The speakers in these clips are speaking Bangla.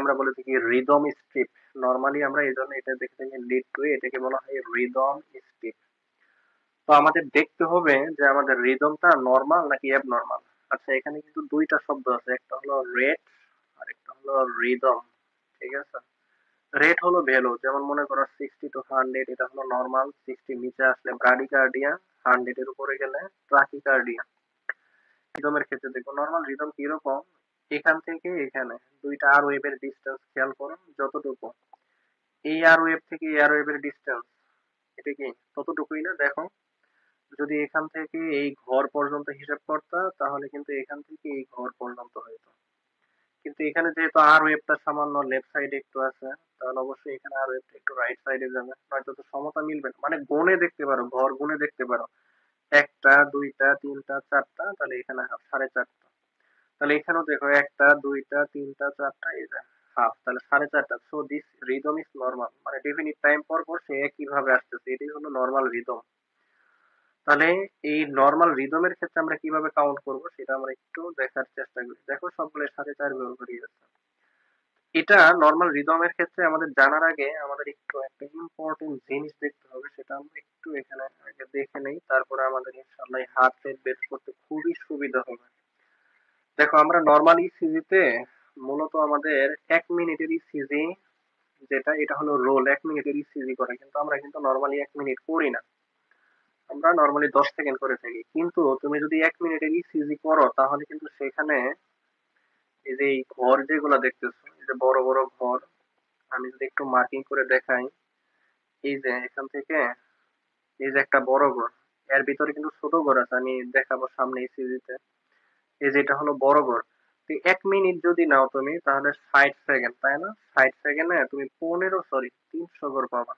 আমরা বলে থাকি রিদম স্ট্রিপ। নরমালি আমরা এই জন্য এটা দেখে থাকি লিড টু, এটাকে বলা হয় রিদম স্ট্রিপ। তো আমাদের দেখতে হবে যে আমাদের রিদমটা নরমাল নাকি অ্যাবনরমাল। আচ্ছা, এখানে কিন্তু দুইটা শব্দ আছে, একটা হলো রেট আর একটা হলো রিদম। ঠিক আছে, রেট হলো ভ্যালু, যেমন মনে করো 60 to 100, এটা হলো নরমাল। 60 নিচে আসলে ব্রাডিকার্ডিয়া, 100 এর উপরে গেলে ট্রাকিকার্ডিয়া। রিদমের ক্ষেত্রে দেখো নরমাল রিদম কিরকম, এখান থেকে এখানে দুইটা আর ওয়েভের ডিস্টেন্স খেয়াল করো যতটুকু, এই আর ওয়েভ থেকে এই আর ওয়েভের ডিস্টেন্স, এটা কি ততটুকুই না? দেখো, যদি এখান থেকে এই ঘর পর্যন্ত হিসাব করতা তাহলে কিন্তু এখান থেকে এই ঘর পর্যন্ত হইতো। কিন্তু এখানে যেহেতু আর ওয়েভটা সামান্য লেফট সাইডে একটু আছে, তাহলে অবশ্যই এখানে আর ওয়েভটা একটু রাইট সাইডে যাবে, নয়তো তো সমতা মিলবে না। মানে গুণে দেখতে পারো, ঘর গুণে দেখতে পারো, একটা দুইটা তিনটা চারটা, তাহলে এখানে হাফ, 4.5টা। তাহলে এখানেও দেখো একটা দুইটা তিনটা চারটা, এই যে হাফ, তাহলে 4.5টা। So this rhythm is normal, মানে ডেফিনিট টাইম পর পর সে একইভাবে আসতেছে, এটাই হলো নর্মাল রিদম। তাহলে এই নর্মাল রিদমের ক্ষেত্রে আমরা কিভাবে কাউন্ট করব সেটা আমরা একটু দেখার চেষ্টা করি। দেখো সবগুলো সাথে 4 ব্যবহার করি যাচ্ছে। এটা নর্মাল রিদমের ক্ষেত্রে আমাদের জানার আগে আমাদের একটু একটা ইম্পর্টেন্ট জিনিস দেখতে হবে, সেটা আমরা একটু এখানে আগে দেখে নেই, তারপরে আমাদের ইনশাআল্লাহ হার্ট রেট বের করতে খুবই সুবিধা হবে। দেখো, আমরা নর্মাল ইসিজি তে মূলত আমাদের 1 মিনিটের ইসিজি যেটা, এটা হলো রোল 1 মিনিটের ইসিজি করে, কিন্তু আমরা কিন্তু নর্মালি 1 মিনিট করি না, আমরা নর্মালি 10 সেকেন্ড করে থাকি। কিন্তু তুমি যদি 1 মিনিটের ইসিজি করো তাহলে কিন্তু সেখানে এই যে এই ঘর যেগুলো দেখতেছো, এই যে বড় বড় ঘর, আমি যদি একটু মার্কিং করে দেখাই, এই যে এখান থেকে এই যে একটা বড় ঘর, এর ভিতরে কিন্তু ছোট ঘর আছে, আমি দেখাবো সামনে ইসিজি তে। এই যে এটা হলো বড় ঘর। তো 1 মিনিট যদি নাও তুমি তাহলে 60 সেকেন্ড, তাই না? 60 সেকেন্ডে তুমি 300 ঘর পাবা,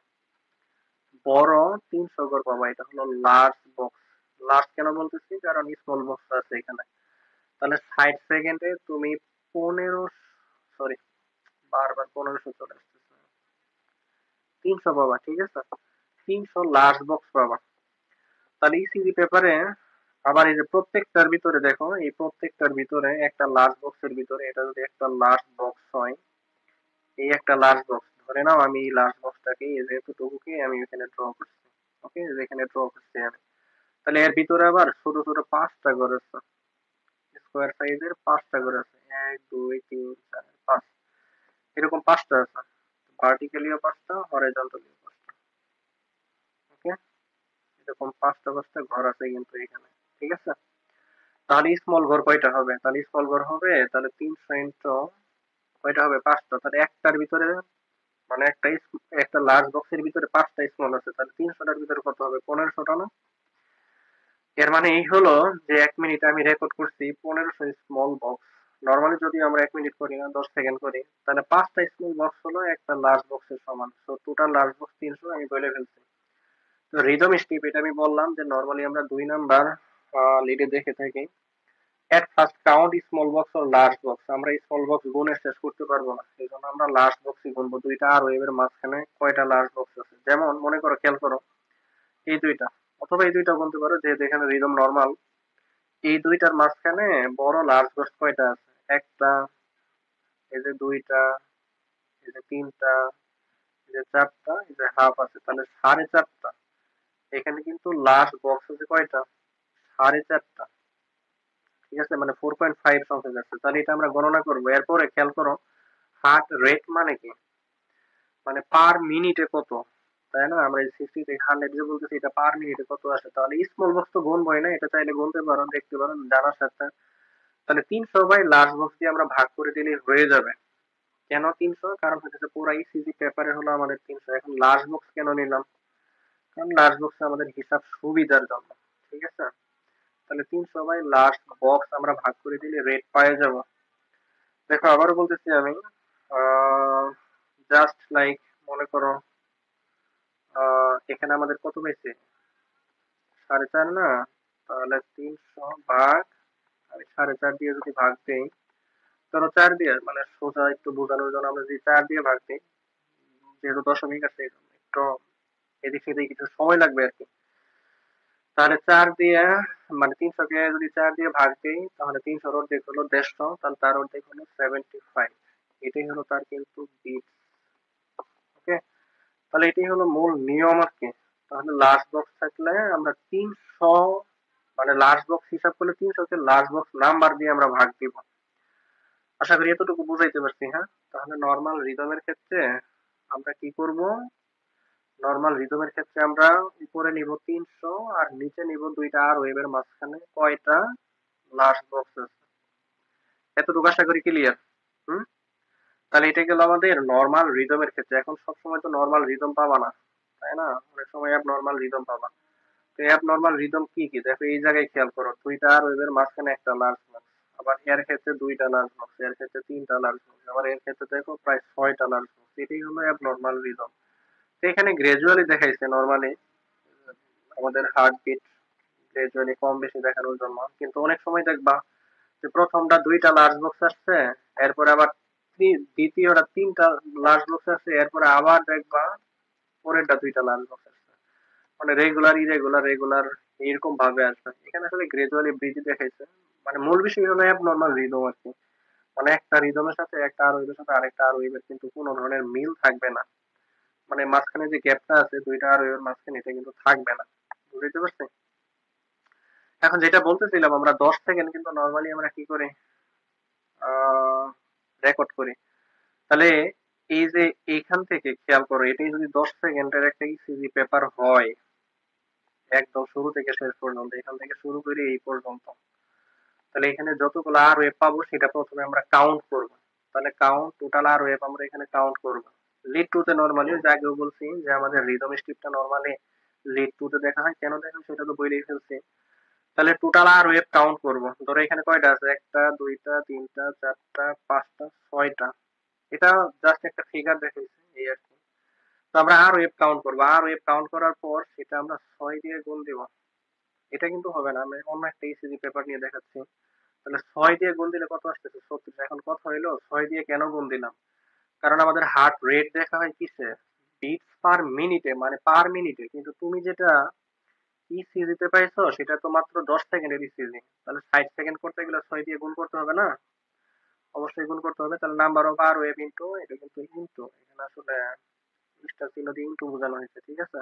বড় 300 ঘর পাবা। এটা হলো লার্জ বক্স। লার্জ কেন বলতেছি, কারণ স্মল বক্স আছে এখানে। তাহলে 60 সেকেন্ডে তুমি 15, সরি, বারবার 1500 চলে আসতেছে, 300 পাবা। ঠিক আছে, 300 লার্জ বক্স পাবা। তাহলে ইসিজি পেপারে আবার এই যে প্রত্যেকটার ভিতরে দেখো, এই প্রত্যেকটার ভিতরে একটা লার্জ বক্সের ভিতরে, এটা যদি একটা লার্জ বক্স হয়, এই একটা লার্জ বক্স ধরে নাও, আমি এই লার্জ বক্সটাকে এই যে এতটুকুকে আমি এখানে ড্র করছি। ওকে, যেখানে ড্র করছি আমি, তাহলে এর ভিতরে আবার ছোট ছোট 5টা ঘর আছে, স্কোয়ার সাইজের 5টা ঘর আছে, 1 2 3 4 5, এরকম 5টা আছে, ভার্টিক্যালিও 5টা, হরাইজন্টালিও 5টা। ওকে, এরকম 5টা ঘর আছে কিন্তু এখানে। ঠিক আছে, তাহলে স্মল ঘর কয়টা হবে? তাহলে স্মল ঘর হবে, তাহলে 300 ইন্টু কয়টা হবে? 5টা। তাহলে একটার ভিতরে, মানে একটা লার্জ বক্সের ভিতরে 5টা স্মল আছে, তাহলে 300টার ভিতরে কত হবে? 1500টা না? এর মানে এই হলো যে 1 মিনিটে আমি রেকর্ড করছি 1500 স্মল বক্স। নর্মালি যদি আমরা 1 মিনিট করি না, 10 সেকেন্ড করি, তাহলে 5টা স্মল বক্স হলো একটা লার্জ বক্সের সমান। তো টোটাল লার্জ বক্স 300 আমি বলে ফেলছি। তো রিদম স্টিপ, এটা আমি বললাম যে নর্মালি আমরা 2 নাম্বার লিডে দেখে থাকি। At first count small box ও লার্জ বক্স, আমরা স্মল বক্স গুণে শেষ করতে পারবো না, এই জন্য আমরা লার্জ বক্সই গুনবো। দুইটা আর ওয়েভের মাঝখানে কয়টা লার্জ বক্স আছে, যেমন মনে করো, খেয়াল করো, এই দুইটা, অথবা এই দুইটা গুনতে পারো যেহেতু এখানে রিদম নর্মাল। এই দুইটার মাঝখানে বড় লার্জ বক্স কয়টা আছে? একটা, এই যে দুইটা, এই যে তিনটা, এই যে চারটা, এই যে হাফ আছে, তাহলে 4.5টা। এখানে কিন্তু লার্জ বক্স আছে কয়টা? 4.5টা। ঠিক আছে, মানে 4.5 সংখ্যক আছে। তাহলে এটা আমরা গণনা করবো। এরপরে খেয়াল করো, হার্ট রেট মানে কি, মানে পার মিনিটে কত, তাই না? আমরা এই 60 থেকে 100 যে বলতেছি, এটা পার মিনিটে কত আসে। তাহলে স্মল বক্স তো গুনবোই না, এটা চাইলে গুনতে পারো, দেখতে পারো জানার সাথে। তাহলে 300 বাই লার্জ বক্স দিয়ে আমরা ভাগ করে দিলে হয়ে যাবে। কেন 300? কারণ হচ্ছে পুরো ইসিজি পেপারে হলো আমাদের 300। এখন লার্জ বক্স কেন নিলাম? কারণ লার্জ বক্স আমাদের হিসাব সুবিধার জন্য। ঠিক আছে, তাহলে 300 বাই লার্জ বক্স আমরা ভাগ করে দিলে রেট পেয়ে যাব। দেখো আবারও বলতেছি আমি, জাস্ট লাইক, মনে করো এখানে আমাদের কত পেয়েছে? 4.5 না? তাহলে 300 ভাগ, আমি 4.5 দিয়ে যদি ভাগ দেই, ধরো 4 দিয়ে, মানে সোজা একটু বোঝানোর জন্য আমরা যদি 4 দিয়ে ভাগ দিই, যেহেতু দশমিক আছে একটু এদিক সেদিক কিছু সময় লাগবে আর কি। তাহলে 4 দিয়ে, মানে 300 কে যদি 4 দিয়ে ভাগ দিই, তাহলে 300 অর্ধেক হলো 150, তাহলে তার অর্ধেক হলো 75। এটাই হলো তার কিন্তু বিট। ওকে, তাহলে এটাই হলো মূল নিয়ম আর কি। তাহলে লার্জ বক্স থাকলে আমরা 300, মানে লার্জ বক্স হিসাব করলে 300 কে লার্জ বক্স নাম্বার দিয়ে আমরা ভাগ দিব। আশা করি এতটুকু বুঝাইতে পারছি। হ্যাঁ, তাহলে নর্মাল রিদমের ক্ষেত্রে আমরা কি করব? নর্মাল রিদমের ক্ষেত্রে আমরা উপরে নিব 300 আর নিচে নিব দুইটা, আর ওয়েভের মাঝখানে কয়টা লার্জ বক্স আছে। এতটুকু আশা করি ক্লিয়ার। হুম, তাহলে এটা গেল আমাদের নর্মাল রিদমের ক্ষেত্রে। এখন সবসময় তো নর্মাল রিদম পাবা না, তাই না? অনেক সময় অ্যাব নর্মাল রিদম পাবা। তো অ্যাব নর্মাল রিদম কি কি দেখো, এই জায়গায় খেয়াল করো, দুইটা আর ওয়েভের মাঝখানে একটা লার্জ বক্স, আবার এর ক্ষেত্রে দুইটা লার্জ বক্স, এর ক্ষেত্রে তিনটা লার্জ বক্স, আবার এর ক্ষেত্রে দেখো প্রায় 6টা লার্জ বক্স। এটাই হলো অ্যাব নর্মাল রিদম। তো এখানে গ্রাজুয়ালি দেখাইছে নর্মালি আমাদের হার্টবিট গ্রাজুয়ালি কম বেশি দেখানোর জন্য, কিন্তু অনেক সময় দেখবা যে প্রথমটা দুইটা লার্জ বক্স আসছে, এরপরে আবার দ্বিতীয়টা তিনটা লার্জ বক্স আসছে, এরপরে আবার দেখবা পরেরটা দুইটা লার্জ বক্স আসছে। মানে রেগুলার ইরেগুলার রেগুলার এরকম ভাবে আসবে। এখানে আসলে গ্রাজুয়ালি বৃদ্ধি দেখাইছে। মানে মূল বিষয় হলো অ্যাবনর্মাল রিদম আর কি। মানে একটা রিদমের সাথে একটা আরোহীর সাথে আরেকটা আরোহীর কিন্তু কোনো ধরনের মিল থাকবে না। মানে মাঝখানে যে গ্যাপটা আছে দুইটা আরোহীর মাঝখানে, এটা কিন্তু থাকবে না। বুঝতে পারছি? এখন যেটা বলতেছিলাম, আমরা 10 সেকেন্ড কিন্তু নর্মালি আমরা কি করি, রেকর্ড করি। তাহলে এই যে এইখান থেকে খেয়াল করো, এটাই যদি 10 সেকেন্ডের একটা ইসিজি পেপার হয়, একদম শুরু থেকে শেষ পর্যন্ত, এখান থেকে শুরু করে এই পর্যন্ত, তাহলে এখানে যতগুলো আর ওয়েভ পাবো সেটা প্রথমে আমরা কাউন্ট করব। তাহলে কাউন্ট টোটাল আর ওয়েভ আমরা এখানে কাউন্ট করব। লিড টু তে নরমালি ওই যে আগেও বলছি যে আমাদের রিদম স্ট্রিপটা নরমালি লিড টু তে দেখা হয়, কেন দেখা হয় সেটা তো বইলেই ফেলছি। তাহলে টোটাল আর ওয়েভ কাউন্ট করব। ধরো এখানে কয়টা আছে, একটা দুইটা তিনটা চারটা পাঁচটা 6টা। এটা জাস্ট একটা ফিগার দেখাইছে এই আর কি। তো আমরা আর ওয়েভ কাউন্ট করবো, আর ওয়েভ কাউন্ট করার পর সেটা আমরা 6 দিয়ে গুণ দিব। এটা কিন্তু হবে না, আমি অন্য একটা ইসিজি পেপার নিয়ে দেখাচ্ছি। তাহলে 6 দিয়ে গুণ দিলে কত আসতেছে? 36। এখন কথা হইলো 6 দিয়ে কেন গুণ দিলাম? কারণ আমাদের হার্ট রেট দেখা হয় কিসে? বিটস পার মিনিটে, মানে পার মিনিটে। কিন্তু তুমি যেটা ইসিজি তে পাইছো সেটা তো মাত্র 10 সেকেন্ডের ইসিজি। তাহলে 60 সেকেন্ড করতে গেলে 6 দিয়ে গুণ করতে হবে না? অবশ্যই গুণ করতে হবে। তাহলে number of R wave into, এটা কিন্তু ইনটু, এখানে আসলে স্টার চিহ্ন দিয়ে ইনটু বোঝানো হয়েছে, ঠিক আছে?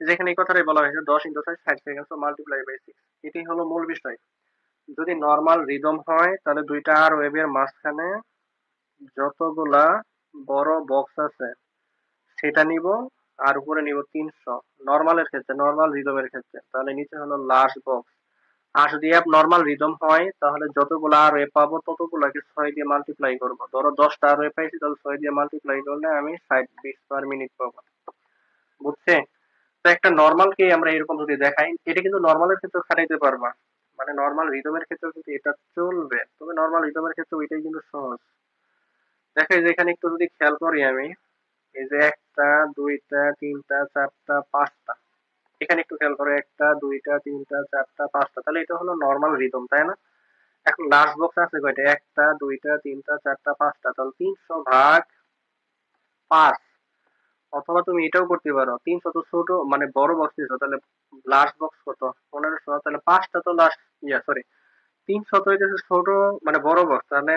যেখানে এই কথাটাই বলা হয়েছে 10 ইনটু 6 60 সেকেন্ড, মাল্টিপ্লাই বাই 6। এটাই হলো মূল বিষয়। যদি নর্মাল রিদম হয় তাহলে দুইটা আর ওয়েভের মাঝখানে যতগুলা বড় বক্স আছে সেটা নিব, আর উপরে নিব 300 নর্মালের ক্ষেত্রে, নর্মাল রিদমের ক্ষেত্রে। তাহলে নিচে হলো লার্জ বক্স। আর যদি অ্যাব নর্মাল রিদম হয় তাহলে যতগুলো আর ওয়েভ পাবো ততগুলোকে 6 দিয়ে মাল্টিপ্লাই করবো। ধরো 10টা আর ওয়েভ পাইছি, তাহলে 6 দিয়ে মাল্টিপ্লাই করলে আমি 60 বিটস পার মিনিট পাবো। বুঝছে? তো একটা নর্মাল কে আমরা এরকম যদি দেখাই, এটা কিন্তু নর্মালের ক্ষেত্রে খাটাইতে পারবা। মানে নর্মাল রিদমের ক্ষেত্রে কিন্তু এটা চলবে, তবে নর্মাল রিদমের ক্ষেত্রে ওইটাই কিন্তু সহজ। দেখো এই যে এখানে একটু যদি খেয়াল করি আমি, এই যে একটা দুইটা তিনটা চারটা পাঁচটা, এখানে একটু খেয়াল করো, একটা দুইটা তিনটা চারটা পাঁচটা, তাহলে এটা হলো নর্মাল রিদম, তাই না? এখন লাস্ট বক্স আছে কয়টা? একটা দুইটা তিনটা চারটা পাঁচটা, তাহলে 300/5। অথবা তুমি এটাও করতে পারো, 300 তো ছোট মানে বড় বক্স নিছো, তাহলে লাস্ট বক্স কত? 1500। তাহলে পাঁচটা তো লাস্ট, সরি, 300 তো হইতেছে ছোট মানে বড় বক্স, তাহলে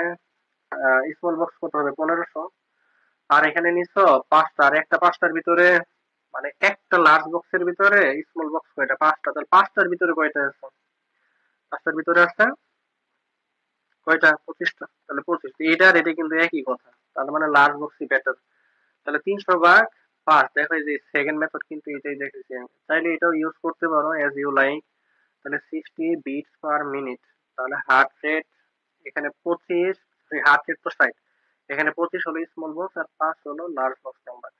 স্মল বক্স কত হবে? 1500। আর এখানে নিছো পাঁচটা, আর একটা পাঁচটার ভিতরে, মানে একটা লার্জ বক্সের ভিতরে স্মল বক্স কয়টা? পাঁচটা। তাহলে পাঁচটার ভিতরে কয়টা আছে? পাঁচটার ভিতরে আছে কয়টা? 25টা। তাহলে 25, এটা আর এটা কিন্তু একই কথা। তাহলে মানে লার্জ বক্সই বেটার। তাহলে 300/5। দেখো এই যে সেকেন্ড মেথড কিন্তু এটাই দেখেছি আমি, চাইলে এটাও ইউজ করতে পারো অ্যাজ ইউ লাইক। তাহলে 60 বিটস পার মিনিট। তাহলে হার্ট রেট এখানে 25, হার্ট রেট তো 60, এখানে 25 হলো স্মল বক্স আর 5 হলো লার্জ বক্স নাম্বার।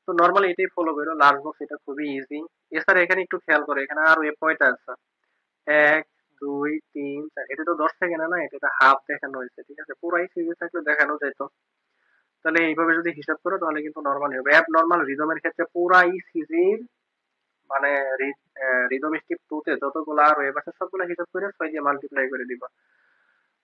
তো নর্মালি এটাই ফলো করো, লার্জ বক্স এটা খুবই ইজি। এছাড়া এখানে একটু খেয়াল করো, এখানে আর ওয়েব কয়টা আছে? 1 2 3 4। এটা তো 10 সেকেন্ড না, এটা হাফ দেখানো হয়েছে, ঠিক আছে? পুরাই সিরিজ থাকলে দেখানো যেত। তাহলে এইভাবে যদি হিসাব করো তাহলে কিন্তু নর্মালি হবে। অ্যাব নর্মাল রিদমের ক্ষেত্রে পুরা ইসিজির মানে রিদম স্ট্রিপ 2 তে যতগুলো আর ওয়েভ আছে সবগুলো হিসাব করে 6 দিয়ে মাল্টিপ্লাই করে দিবা।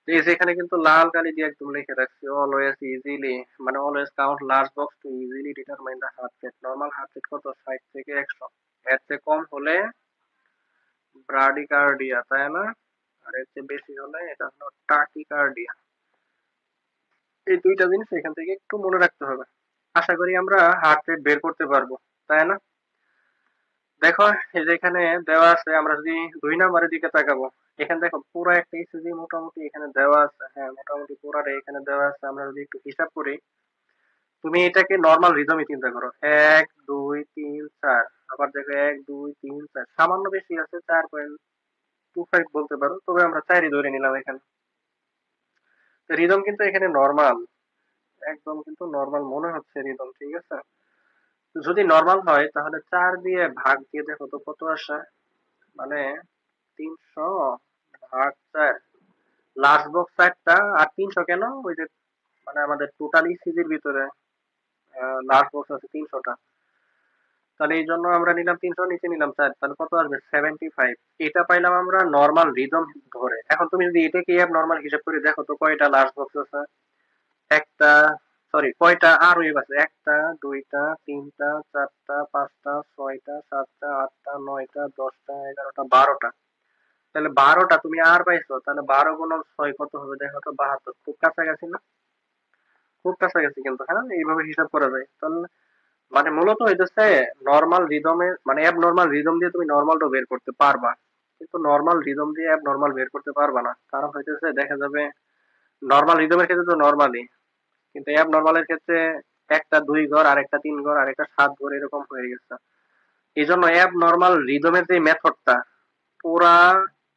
তো এই যে এখানে কিন্তু লাল কালি দিয়ে একদম লিখে রাখছি, অলওয়েজ ইজিলি, মানে always count large box to easily determine the heart rate. Normal heart rate কত? 60 থেকে 100। এর চেয়ে কম হলে ব্রাডিকার্ডিয়া, তাই না? আর এর চেয়ে বেশি হলে এটা হলো টাকিকার্ডিয়া। এই দুইটা জিনিস এখান থেকে একটু মনে রাখতে হবে। আশা করি আমরা হার্ট রেট বের করতে পারবো, তাই না? দেখো, এই যে এখানে দেওয়া আছে, আমরা যদি 2 নম্বরের দিকে তাকাবো, এখানে দেখো পুরো একটা ইসিজি মোটামুটি এখানে দেওয়া আছে। হ্যাঁ, মোটামুটি পুরাটা এখানে দেওয়া আছে। আমরা যদি একটু হিসাব করি, তুমি এটাকে নর্মাল রিদমে চিন্তা করো। 1 2 3 4, আবার দেখো 1 2 3 4, সামান্য বেশি আছে, 4.25 বলতে পারো, তবে আমরা 4ই ধরে নিলাম এখানে। তো রিদম কিন্তু এখানে নর্মাল, একদম কিন্তু নর্মাল মনে হচ্ছে রিদম, ঠিক আছে? তো যদি নর্মাল হয় তাহলে 4 দিয়ে ভাগ দিয়ে দেখো তো কত আসে। মানে 300 ভাগ 4, লাস্ট বক্স 4টা। আর 300 কেন? ওই যে মানে আমাদের টোটাল ইসিজির ভিতরে লাস্ট বক্স আছে 300টা। তাহলে এই জন্য আমরা নিলাম 300, নিচে নিলাম 4, তাহলে কত আসবে? 75। এটা পাইলাম আমরা নর্মাল রিদম ধরে। এখন তুমি যদি এটাকে নর্মাল হিসাব করে দেখো তো কয়টা লাস্ট বক্স আছে। একটা, সরি, কয়টা আর ওয়েভ আছে? একটা, দুইটা, তিনটা, চারটা, পাঁচটা, ছয়টা, সাতটা, আটটা, নয়টা, 10টা, 11টা, 12টা। তাহলে 12টা তুমি আর পাইছো, তাহলে 12 গুণন 6 কত হবে দেখো তো? 72। খুব কাছাকাছি না? খুব কাছাকাছি কিন্তু, হ্যাঁ, এইভাবে হিসাব করা যায়। তাহলে মানে মূলত হইতেছে নর্মাল রিদমে, মানে অ্যাব নর্মাল রিদম দিয়ে তুমি নর্মালটা বের করতে পারবা, কিন্তু নর্মাল রিদম দিয়ে অ্যাব নর্মাল বের করতে পারবা না। কারণ হইতেছে দেখা যাবে নর্মাল রিদমের ক্ষেত্রে তো নর্মালি, কিন্তু অ্যাব নর্মালের ক্ষেত্রে একটা 2 ঘর, আর একটা 3 ঘর, আর একটা 7 ঘর, এরকম হয়ে গেছে। এই জন্য অ্যাব নর্মাল রিদমের যে মেথডটা, পুরা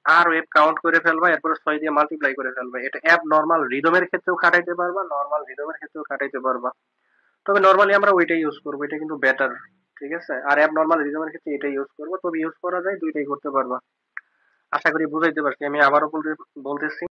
আর ওয়েভ কাউন্ট করে ফেলবা, এরপরে 6 দিয়ে মাল্টিপ্লাই করে ফেলবা। এটা অ্যাব নর্মাল রিদমের ক্ষেত্রেও খাটাইতে পারবা, নর্মাল রিদমের ক্ষেত্রেও খাটাইতে পারবা। তবে নরমালি আমরা ওইটাই ইউজ করবো, এটা কিন্তু বেটার, ঠিক আছে? আর অ্যাব নর্মাল রিদমের ক্ষেত্রে এটাই ইউজ করবো, তবে ইউজ করা যায় দুইটাই করতে পারবা। আশা করি বুঝাইতে পারছি। আমি আবারও বলতেছি,